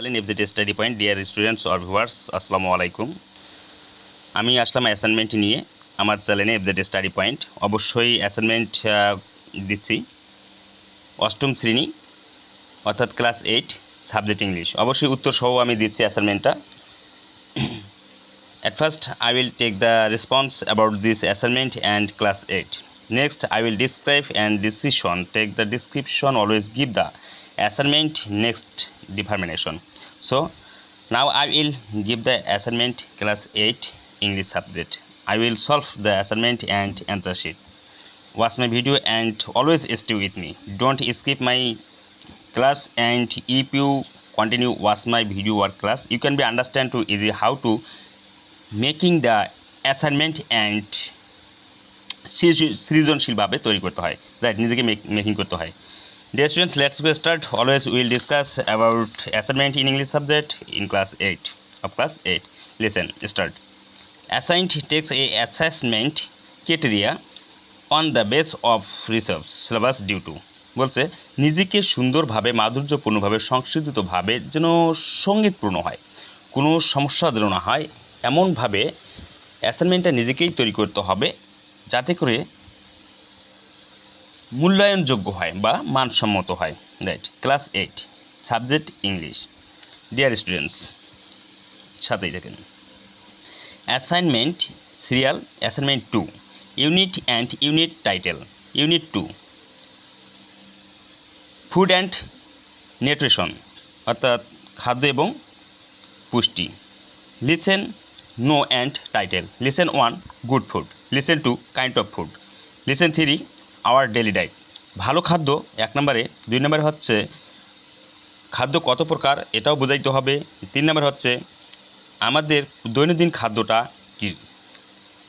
Channel FZ study point. Dear students or viewers, আসসালামু আলাইকুম। আমি আসলাম অ্যাসাইনমেন্ট নিয়ে আমার চ্যানেলে এফজেড স্টাডি পয়েন্ট। অবশ্যই অ্যাসাইনমেন্ট দিচ্ছি অষ্টম শ্রেণী অর্থাৎ ক্লাস 8 সাবজেক্ট ইংলিশ। অবশ্যই উত্তর সহ আমি দিচ্ছি অ্যাসাইনমেন্টটা। At first, I will take the response about this assignment and class 8. Next, I will describe and decision. Take the description, always give the assignment next determination. So, now I will give the assignment class 8 English subject. I will solve the assignment and answer sheet. Watch my video and always stay with me. Don't skip my class, and if you continue watch my video or class, you can be understand too easy how to making the assignment and সৃজনশীলভাবে তৈরি করতে হয়, right, নিজেকে making করতে হয়। Dear students, let's go start. Always will discuss about assignment in English subject in class 8 of class 8। Listen, start. Assigned text a assessment criteria on the base of research syllabus due to. বলছে নিজেকে সুন্দরভাবে মাধুর্যপূর্ণভাবে সংশোধিতভাবে যেন সঙ্গীতপূর্ণ হয়, কোনো সমস্যা যেন না হয়, এমনভাবে অ্যাসাইনমেন্টটা নিজেকেই তৈরি করতে হবে যাতে করে মূল্যায়নযোগ্য হয় বা মানসম্মত হয়, right. Class 8 subject English. Dear students, সাথেই দেখেন। Assignment serial assignment 2 unit and unit title. Unit 2 food and nutrition অর্থাৎ খাদ্য এবং পুষ্টি। Lesson no and title. Lesson 1 good food. Lesson 2 kind of food. Lesson 3 our daily diet. ভালো খাদ্য 1 নম্বরে। 2 নম্বরে হচ্ছে খাদ্য কত প্রকার এটাও বোঝাইতে হবে। 3 নম্বর হচ্ছে আমাদের দৈনন্দিন খাদ্যটা কী।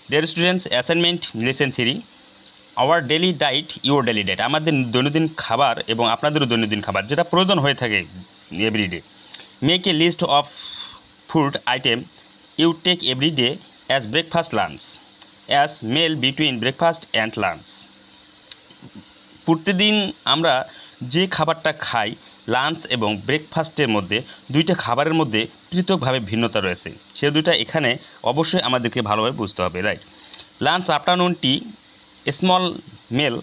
Dear students, assignment listen 3 our daily diet your daily diet. আমাদের দৈনন্দিন খাবার এবং আপনাদেরও দৈনন্দিন খাবার যেটা প্রয়োজন হয়ে থাকে everyday. Make a list of food item you take every day as breakfast lunch as meal between breakfast and lunch। প্রতিদিন আমরা যে খাবারটা খাই লাঞ্চ এবং ব্রেকফাস্টের মধ্যে দুইটা খাবারের মধ্যে পৃথকভাবে ভিন্নতা রয়েছে, সে দুইটা এখানে অবশ্যই আমাদেরকে ভালোভাবে বুঝতে হবে, right. Lunch afternoon tea small meal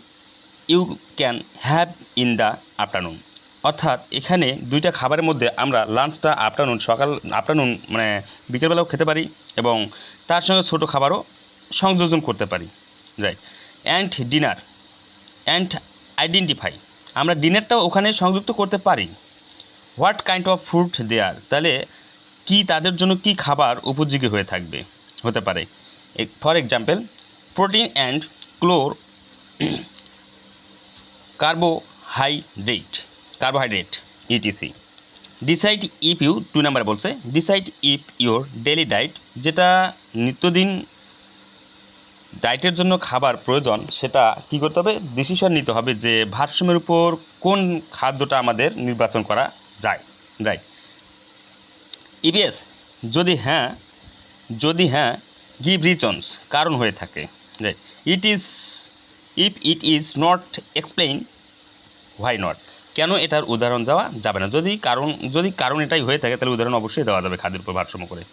you can have in the afternoon. অর্থাৎ এখানে দুইটা খাবারের মধ্যে আমরা লাঞ্চটা আফটারনুন মানে বিকেলবেলাও খেতে পারি এবং তার সঙ্গে ছোটো খাবারও সংযোজন করতে পারি, right. And dinner and identify, আমরা ডিনারটাও ওখানে সংযুক্ত করতে পারি। What kind of food there, তাহলে কি তাদের জন্য কি খাবার উপযোগী হতে পারে। For example protein and carbohydrate ETC. Decide if you 2 number বলছে decide if your daily diet, যেটা নিত্যদিন ডায়েটের জন্য খাবার প্রয়োজন সেটা কী করতে হবে, ডিসিশন নিতে হবে যে ভারসাম্যের উপর কোন খাদ্যটা আমাদের নির্বাচন করা যায়, রাইট। ইবিএস যদি হ্যাঁ গিভ রিজনস, কারণ হয়ে থাকে, right. If it is not explain why not, কেন এটার উদাহরণ দেওয়া যাবে না। যদি কারণ এটাই হয়ে থাকে তাহলে উদাহরণ অবশ্যই দেওয়া যাবে খাদ্যের উপর ভারসাম্য করে।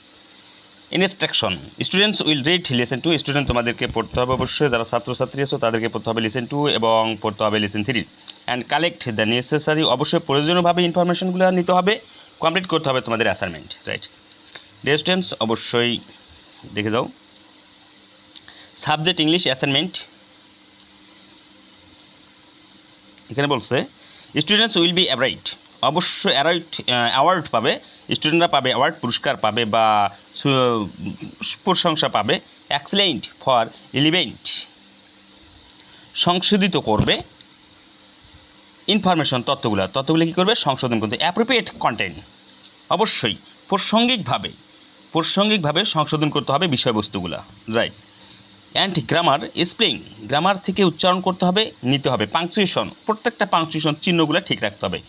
Instruction students will read listen 2। Student তোমাদেরকে পড়তে হবে অবশ্যই, যারা ছাত্রছাত্রী আছো তাদেরকে পড়তে হবে লিসেন 2 এবং পড়তে হবে listen 3 and collect the necessary, অবশ্যই প্রয়োজনীয়ভাবে ইনফরমেশনগুলো নিতে হবে, কমপ্লিট করতে হবে তোমাদের অ্যাসাইনমেন্ট, রাইট। ডিয়ার স্টুডেন্টস, অবশ্যই দেখে যাও। সাবজেক্ট ইংলিশ অ্যাসাইনমেন্ট এখানে বলছে স্টুডেন্টস উইল বি অ্যাওয়ার্ড, অবশ্যই অ্যাওয়ার্ড পাবে, স্টুডেন্টরা পাবে অ্যাওয়ার্ড, পুরস্কার পাবে বা প্রশংসা পাবে। এক্সেলেন্ট ফর রিলেভেন্ট, সংশোধিত করবে ইনফরমেশন, তথ্যগুলো কী করবে, সংশোধন করতে। অ্যাপ্রোপ্রিয়েট কন্টেন্ট, অবশ্যই প্রাসঙ্গিকভাবে সংশোধন করতে হবে বিষয়বস্তুগুলো, right. And grammar spelling, grammar থেকে উচ্চারণ করতে হবে, নিতে হবে। পাংচুয়েশন, প্রত্যেকটা পাংচুয়েশন চিহ্নগুলো ঠিক রাখতে হবে।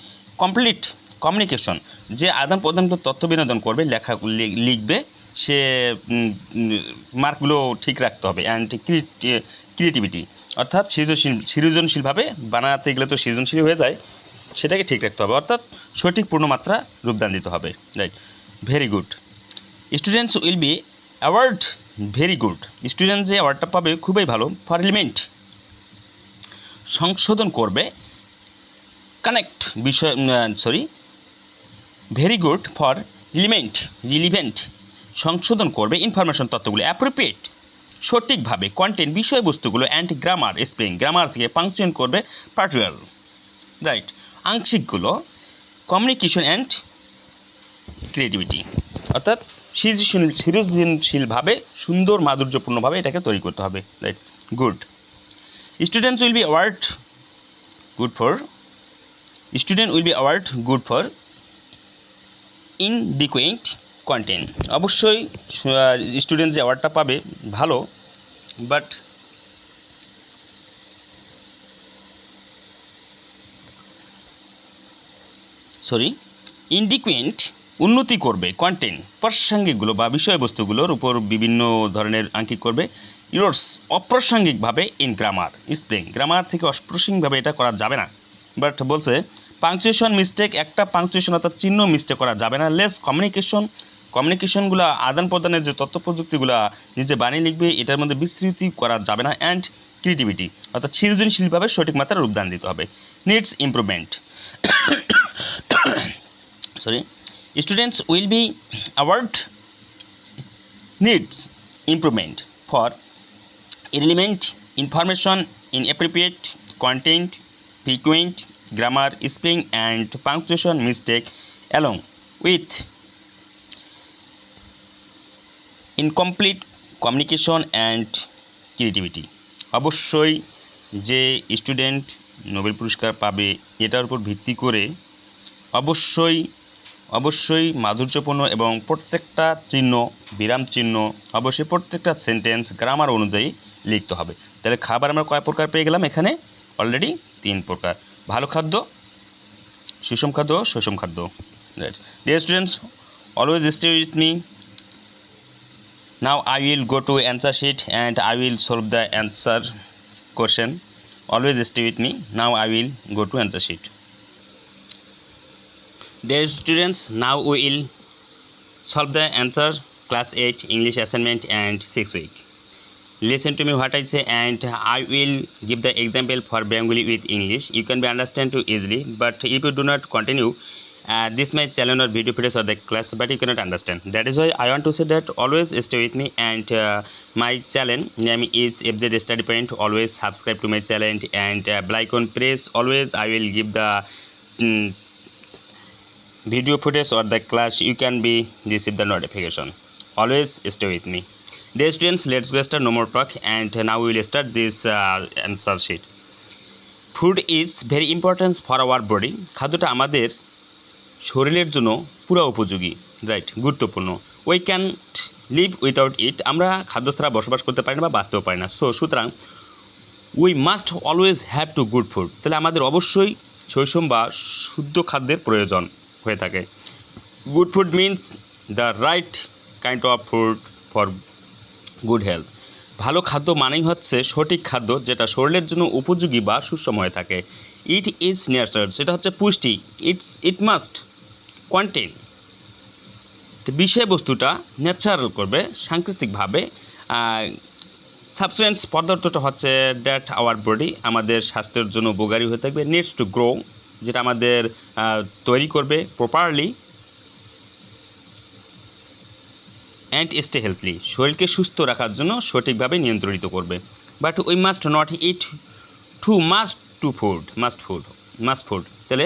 কমপ্লিট কমিউনিকেশন, যে আদান প্রদান তথ্য বিনোদন করবে, লিখবে, সে মার্কগুলো ঠিক রাখতে হবে। অ্যান্ড ক্রিয়েটিভিটি অর্থাৎ সৃজনশীলভাবে বানাতে গেলে তো সৃজনশীল হয়ে যায়, সেটাকে ঠিক রাখতে হবে, অর্থাৎ সঠিক পূর্ণমাত্রা রূপদান দিতে হবে। Right, very good. Students will be award, very good. Student যে অ্যাওয়ার্ডটা পাবে খুবই ভালো। ফর এলিমেন্ট, সংশোধন করবে। কানেক্ট, বিষয় ভেরি গুড ফর রিলিভেন্ট, সংশোধন করবে ইনফরমেশন, তথ্যগুলো। অ্যাপ্রোপ্রিয়েট, সঠিকভাবে। কন্টেন্ট, বিষয়বস্তুগুলো। অ্যান্ড গ্রামার, স্পেলিং, গ্রামার থেকে পাংচুয়েশন করবে। Particular, right. আংশিকগুলো কমিউনিকেশন অ্যান্ড ক্রিয়েটিভিটি, অর্থাৎ সৃজনশীলভাবে সুন্দর মাধুর্যপূর্ণভাবে এটাকে তৈরি করতে হবে। Right, good. Students will be award good for inadequate content. অবশ্যই স্টুডেন্ট যে অ্যাওয়ার্ডটা পাবে ভালো, বাট ইনডিকুয়েন্ট উন্নতি করবে কন্টেন্ট, প্রাসঙ্গিকগুলো বা বিষয়বস্তুগুলোর উপর বিভিন্ন ধরনের আঙ্কিক করবে। ইরোর্স, অপ্রাসঙ্গিকভাবে। ইন গ্রামার, স্পেলিং, গ্রামার থেকে অপ্রাসঙ্গিকভাবে এটা করা যাবে না। বাট বলছে পাংচুয়েশন মিস্টেক, একটা পাংচুয়েশন অর্থাৎ চিহ্ন মিস্টেক করা যাবে না। লেস কমিউনিকেশনগুলো, আদান প্রদানের যে তথ্য প্রযুক্তিগুলো নিজে বানিয়ে লিখবে, এটার মধ্যে বিস্তৃতি করা যাবে না। অ্যান্ড ক্রিয়েটিভিটি, অর্থাৎ সৃজনশীলভাবে সঠিক মাত্রার রূপদান দিতে হবে। Needs improvement, students will be award needs improvement for irrelevant information, inappropriate content, frequent grammar, spelling and punctuation mistake, along with incomplete communication and creativity. অবশ্যই যে স্টুডেন্ট নোবেল পুরস্কার পাবে এটার উপর ভিত্তি করে অবশ্যই মাধুর্যপূর্ণ এবং প্রত্যেকটা চিহ্ন, বিরাম চিহ্ন, অবশ্যই প্রত্যেকটা সেন্টেন্স গ্রামার অনুযায়ী লিখতে হবে। তাহলে খাবার আমরা কয় প্রকার পেয়ে গেলাম এখানে? অলরেডি 3 প্রকার। ভালো খাদ্য, সুষম খাদ্য, সুষম খাদ্য। Right, dear students, always stay with me. Now I will go to answer sheet and I will solve the answer question. Always stay with me. Now I will go to answer sheet. Dear students, now we will solve the answer class 8 English assignment and 6th week. Listen to me what I say, and I will give the example for Bengali with English. You can be understand too easily, but if you do not continue, this my channel or video videos or the class, but you cannot understand. That is why I want to say that always stay with me, and my channel name is FZ Study Point. Always subscribe to my channel and bell icon press. Always I will give the video footage or the class, you can be receive the notification. Always stay with me. Dear students, let's go start, no more talk, and now we will start this answer sheet. Food is very important for our body. খাদ্যটা আমাদের শরীরের জন্য পুরো উপযোগী, right, গুরুত্বপূর্ণ। We can't live without ইট, আমরা খাদ্য ছাড়া বসবাস করতে পারি না বা বাঁচতেও পারি না। সুতরাং we must always have to good food, তাহলে আমাদের অবশ্যই সুষম বা শুদ্ধ খাদ্যের প্রয়োজন হয়ে থাকে। Good food means the right kind of food for good health. ভালো খাদ্য মানেই হচ্ছে সঠিক খাদ্য যেটা শরীরের জন্য উপযোগী বা সুষম হয়ে থাকে। ইট ইজ নেচার, সেটা হচ্ছে পুষ্টি। ইট মাস্ট কন্টেন, বিষয়বস্তুটা ন্যাচারাল করবে সাংকেতিকভাবে। সাবস্টেন্স পদার্থটা হচ্ছে দ্যাট আওয়ার বডি, আমাদের স্বাস্থ্যের জন্য উপকারী হয়ে থাকবে। নিডস টু গ্রো, যেটা আমাদের তৈরি করবে প্রপারলি। অ্যান্ড স্টে হেলথলি, শরীরকে সুস্থ রাখার জন্য সঠিকভাবে নিয়ন্ত্রিত করবে। But we must not eat to must food, তাহলে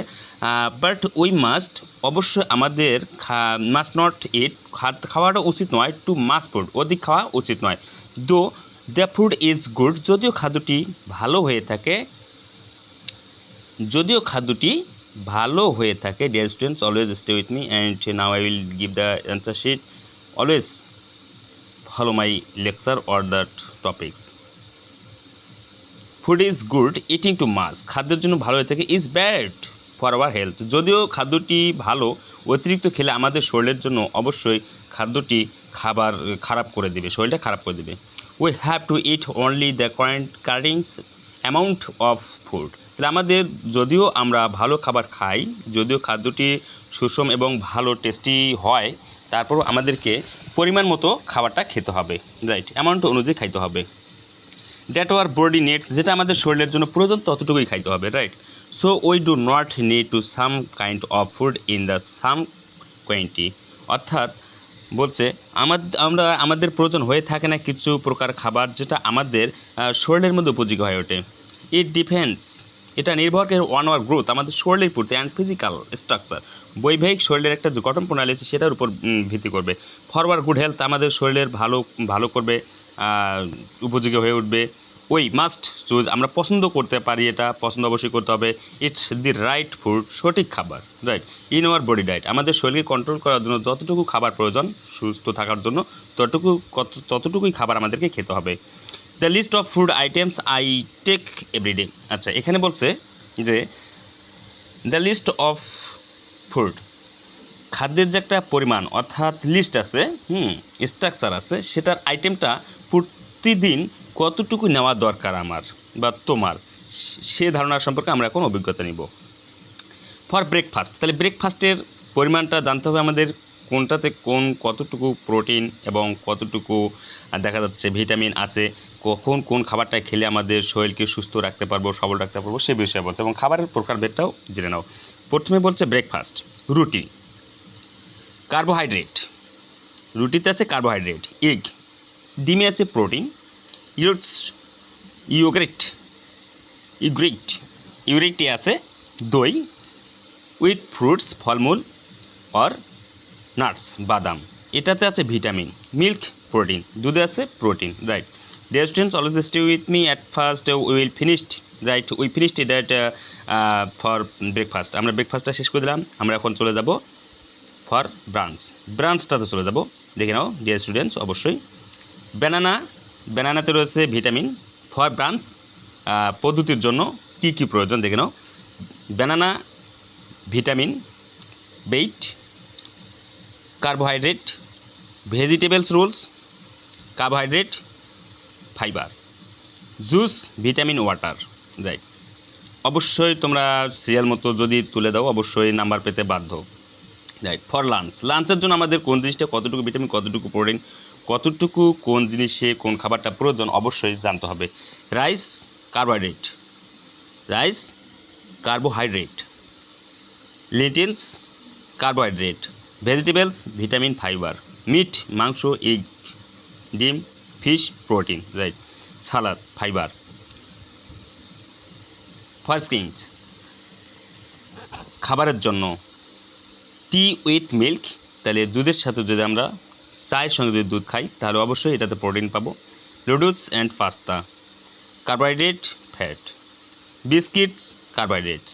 বাট উই মাস্ট, অবশ্যই আমাদের মাস্ট নট ইট, খাওয়াটা উচিত নয়। টু মাস্ট ফুড, অধিক খাওয়া উচিত নয়। দো দ্য ফুড ইজ গুড, যদিও খাদ্যটি ভালো হয়ে থাকে। Dear students, always stay with me, and now I will give the answer sheet. Always follow my lecture or the topics. Food is good, eating too much, খাদ্যের জন্য ভালো হয়ে থাকে। is bad for our health, যদিও খাদ্যটি ভালো, অতিরিক্ত খেলে আমাদের শরীরের জন্য অবশ্যই খাদ্যটি খারাপ করে দেবে, শরীরটা খারাপ করে দেবে। We have to eat only the current cravings amount of food. তাহলে আমাদের যদিও আমরা ভালো খাবার খাই, যদিও খাদ্যটি সুষম এবং ভালো টেস্টি হয়, তারপরও আমাদেরকে পরিমাণ মতো খাবারটা খেতে হবে, রাইট, অ্যামাউন্ট অনুযায়ী খাইতে হবে। দ্যাট ওয়ার বডি নিডস, যেটা আমাদের শরীরের জন্য প্রয়োজন ততটুকুই খাইতে হবে, right. So we do not need to some kind of food in the some quantity. অর্থাৎ বলছে আমরা আমাদের প্রয়োজন হয়ে থাকে না কিছু প্রকার খাবার যেটা আমাদের শরীরের মধ্যে উপযোগী হয়ে ওঠে। ইট ডিপেন্ডস, এটা নির্ভর করে অন আওয়ার গ্রোথ, আমাদের শরীরের প্রতি, অ্যান্ড ফিজিক্যাল স্ট্রাকচার, বৈবাহিক শরীরের একটা যে গঠন প্রণালী আছে সেটার উপর ভিত্তি করবে। ফরওয়ার্ড গুড হেলথ, আমাদের শরীরের ভালো করবে, উপযোগী হয়ে উঠবে। ওই মাস্ট চুজ, আমরা পছন্দ করতে পারি, এটা পছন্দ অবশ্যই করতে হবে। ইটস দি রাইট ফুড, সঠিক খাবার, right, in our body diet, আমাদের শরীরকে কন্ট্রোল করার জন্য যতটুকু খাবার প্রয়োজন সুস্থ থাকার জন্য ততটুকুই খাবার আমাদেরকে খেতে হবে। The list of food items I take everyday. আচ্ছা, এখানে বলছে যে দ্য লিস্ট অফ ফুড, খাদ্যের যে একটা পরিমাণ অর্থাৎ লিস্ট আছে, স্ট্রাকচার আছে, সেটার আইটেমটা প্রতিদিন কতটুকু নেওয়া দরকার আমার বা তোমার, সে ধারণা সম্পর্কে আমরা এখন অভিজ্ঞতা নিব। ফর ব্রেকফাস্ট, তাহলে ব্রেকফাস্টের পরিমাণটা জানতে হবে আমাদের, কোনটাতে কতটুকু প্রোটিন এবং কতটুকু দেখা যাচ্ছে ভিটামিন আছে, কখন কোন খাবারটা খেলে আমাদের শরীরকে সুস্থ রাখতে পারবো, সবল রাখতে পারবো, সে বিষয়ে বলছে, এবং খাবারের প্রকারভেদটাও জেনে নাও। প্রথমে বলছে ব্রেকফাস্ট, রুটি, কার্বোহাইড্রেট, রুটিতে আছে কার্বোহাইড্রেট, এগ, ডিমে আছে প্রোটিন, ইউরিকটি আছে দই, উইথ ফ্রুটস, ফলমূল, অর নাটস, বাদাম, এটাতে আছে ভিটামিন, মিল্ক, প্রোটিন, দুধে আছে protein, right. Dear students, always stay with me. At first we finished that for breakfast, আমরা ব্রেকফাস্টটা শেষ করে দিলাম, আমরা এখন চলে যাব ফর ব্রাঞ্চটাতে চলে যাব। দেখে নাও ডিয়ার স্টুডেন্টস, অবশ্যই ব্যানানাতে রয়েছে ভিটামিন। ফর ব্রাঞ্চ পদ্ধতির জন্য কী কী প্রয়োজন দেখে নাও। Banana, vitamin, wheat, carbohydrate, vegetables rules, carbohydrate, fibre, juice, vitamin, water, right. অবশ্যই তোমরা সিরিয়াল মতো যদি তুলে দাও অবশ্যই নাম্বার পেতে বাধ্য, রাইট। ফর লাঞ্চের জন্য আমাদের কোন জিনিসটা কতটুকু ভিটামিন, কতটুকু প্রোটিন, কতটুকু কোন জিনিসে কোন খাবারটা প্রয়োজন অবশ্যই জানতে হবে। Rice, carbohydrate, lentils, carbohydrate, vegetables, vitamin, fibre, meat, মাংস, এগ, ডিম, fish, protein, right, salad, fibre. First things, খাবারের জন্য টি উইথ মিল্ক, তাহলে দুধের সাথে যদি আমরা চায়ের সঙ্গে যদি দুধ খাই তাহলে অবশ্যই এটাতে প্রোটিন পাবো। Noodles and pasta, carbohydrate, fat, biscuits, carbohydrates.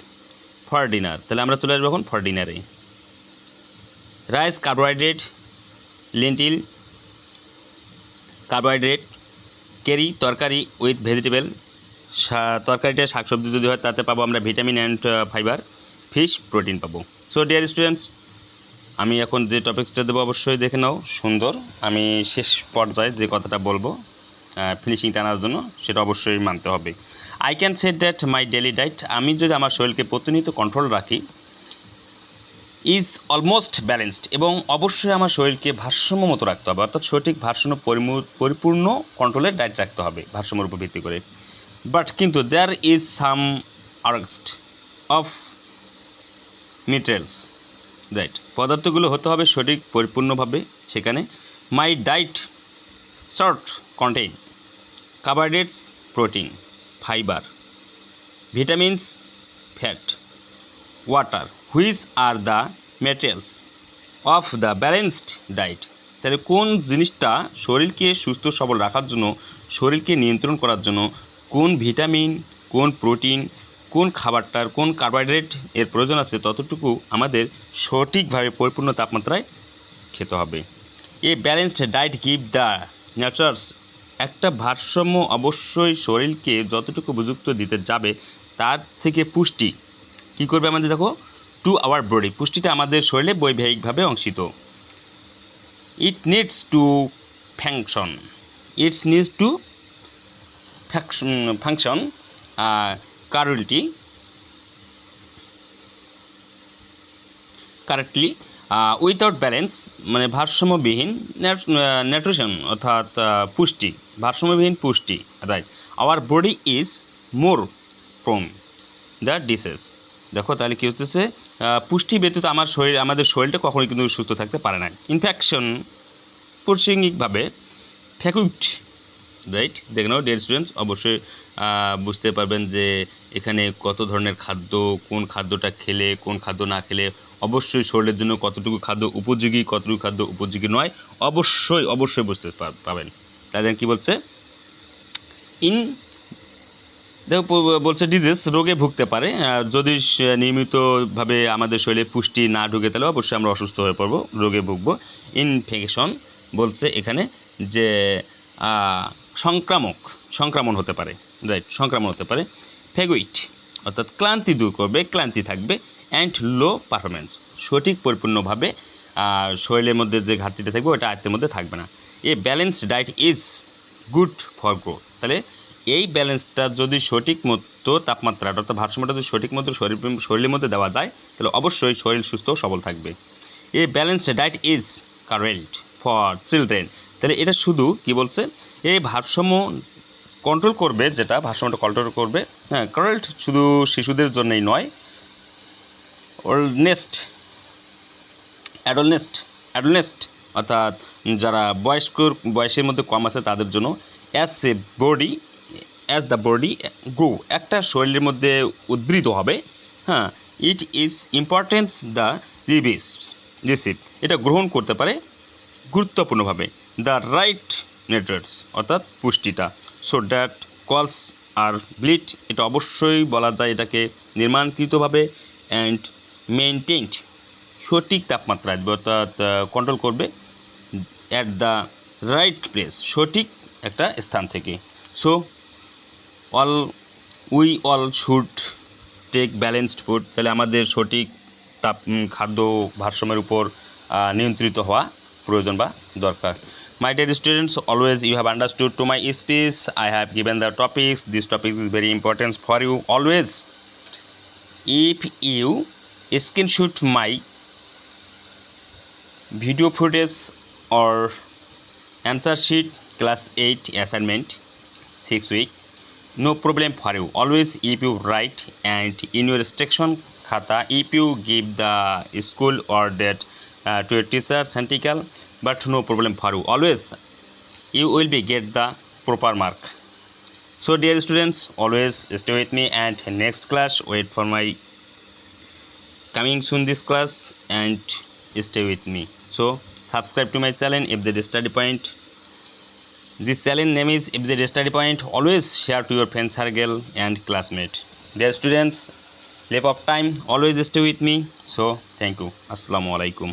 For dinner, তাহলে আমরা চলে আসবো এখন ফর ডিনারে। Rice, carbohydrate, lentil, carbohydrate, curry, তরকারি উইথ ভেজিটেবল, তরকারিটা শাকসবজি যদি হয় তাতে পাবো আমরা vitamin and fibre, fish, protein পাবো। সো ডিয়ার স্টুডেন্টস, আমি এখন যে টপিক্সটা দেবো অবশ্যই দেখে নাও, সুন্দর। আমি শেষ পর্যায়ে যে কথাটা বলবো ফিনিশিং টানার জন্য সেটা অবশ্যই মানতে হবে। I can say that my daily diet, আমি যদি আমার শরীরকে প্রতিনিয়ত কন্ট্রোল রাখি, ইজ অলমোস্ট ব্যালেন্সড, এবং অবশ্যই আমার শরীরকে ভারসাম্য মতো রাখতে হবে, অর্থাৎ সঠিক ভারসাম্য পরিপূর্ণ কন্ট্রোলের ডায়েট রাখতে হবে ভারসাম্যের উপর ভিত্তি করে। বাট কিন্তু দেয়ার ইজ সাম আর্গস্ট অফ মিনারেলস, রাইট, পদার্থগুলো হতে হবে সঠিক পরিপূর্ণভাবে সেখানে। My diet short contain carbohydrates, protein, fibre, vitamins, fat, water, which are the materials of the balanced diet. তাহলে কোন জিনিসটা শরীরকে সুস্থ সবল রাখার জন্য, শরীরকে নিয়ন্ত্রণ করার জন্য কোন ভিটামিন, কোন প্রোটিন, কোন খাবারটার কোন কার্বোহাইড্রেট এর প্রয়োজন আছে ততটুকু আমাদের সঠিকভাবে পরিপূর্ণ তাপমাত্রায় খেতে হবে। এ ব্যালেন্সড ডায়েট গিভ দ্য ন্যাচার্স, একটা ভারসাম্য অবশ্যই শরীরকে যতটুকু উপযুক্ত দিতে যাবে তার থেকে পুষ্টি কী করবে আমাদের, দেখো, টু আওয়ার বডি, পুষ্টিটা আমাদের শরীরে বৈবাহিকভাবে অংশিত। It needs to function currently without balance মানে ভারসাম্যবিহীন নিউট্রিশন অর্থাৎ পুষ্টি, ভারসাম্যবিহীন পুষ্টি, right. Our body is more prone the diseases. দেখো তাহলে কী হচ্ছে, পুষ্টি ব্যতীত আমাদের শরীরটা কখনোই কিন্তু সুস্থ থাকতে পারে না। ইনফেকশন প্রাসঙ্গিকভাবে ফ্যাকুইট, রাইট। দেখে নাও ডিয়ার স্টুডেন্টস, অবশ্যই বুঝতে পারবেন যে এখানে কত ধরনের খাদ্য, কোন খাদ্যটা খেলে কোন খাদ্য না খেলে অবশ্যই শরীরের জন্য কতটুকু খাদ্য উপযোগী, কতটুকু খাদ্য উপযোগী নয়, অবশ্যই বুঝতে পাবেন। তাদের কী বলছে, দেখো বলছে ডিজিজ, রোগে ভুগতে পারে। যদি নিয়মিতভাবে আমাদের শরীরে পুষ্টি না ঢুকে তাহলে অবশ্যই আমরা অসুস্থ হয়ে পড়বো, রোগে ভুগবো। ইনফেকশন বলছে এখানে যে সংক্রমণ হতে পারে, রাইট, সংক্রমণ হতে পারে। ফ্যাগুইট অর্থাৎ ক্লান্তি দূর করবে, ক্লান্তি থাকবে। অ্যান্ড লো পারফরমেন্স, সঠিক পরিপূর্ণভাবে শরীরের মধ্যে যে ঘাটতিটা থাকবে ওটা আয়ত্তের মধ্যে থাকবে না। A balanced diet is good for growth. তাহলে এই ব্যালেন্সটা যদি সঠিক মতো তাপমাত্রাটা অর্থাৎ ভারসাম্যটা যদি সঠিক মতো শরীরের মধ্যে দেওয়া যায় তাহলে অবশ্যই শরীর সুস্থ সবল থাকবে। A balanced diet is correct for children. তাহলে এটা শুধু কি বলছে, এই ভারসাম্য কন্ট্রোল করবে, যেটা ভারসাম্যটা কন্ট্রোল করবে, হ্যাঁ, কারেক্ট শুধু শিশুদের জন্যই নয়, অ্যাডোলেসেন্ট অর্থাৎ যারা বয়সের মধ্যে কম আছে তাদের জন্য। অ্যাজ দ্য বডি গ্রো, একটা শরীরের মধ্যে উদ্বৃত হবে, হ্যাঁ, it is importance the receive, এটা গ্রহণ করতে পারে গুরুত্বপূর্ণভাবে দ্য রাইট নিউট্রিয়েন্টস অর্থাৎ পুষ্টিটা। সো দ্যাট কলস আর ব্লিড, এটা অবশ্যই বলা যায় এটাকে নির্মাণকৃতভাবে অ্যান্ড মেনটেইনড, সঠিক তাপমাত্রা আসবে অর্থাৎ কন্ট্রোল করবে অ্যাট দ্য রাইট প্লেস, সঠিক একটা স্থান থেকে। So we all should take balanced food. তাহলে আমাদের সঠিক খাদ্য ভারসাম্যের উপর নিয়ন্ত্রিত হওয়া প্রয়োজন বা দরকার। My dear students, always you have understood to my speech. I have given the topics. This topic is very important for you. Always, if you screenshot my video footage or answer sheet class 8 assignment 6 week, no problem for you. Always if you write and in your instruction khata, if you give the school or that to a teacher scientific, but no problem for you. Always you will be get the proper mark. So dear students, always stay with me and next class wait for my coming soon this class and stay with me. So subscribe to my channel if the study point. This channel name is if the study point. Always share to your friends circle and classmate. Dear students, lap of time, always stay with me. So thank you. Assalamu alaikum.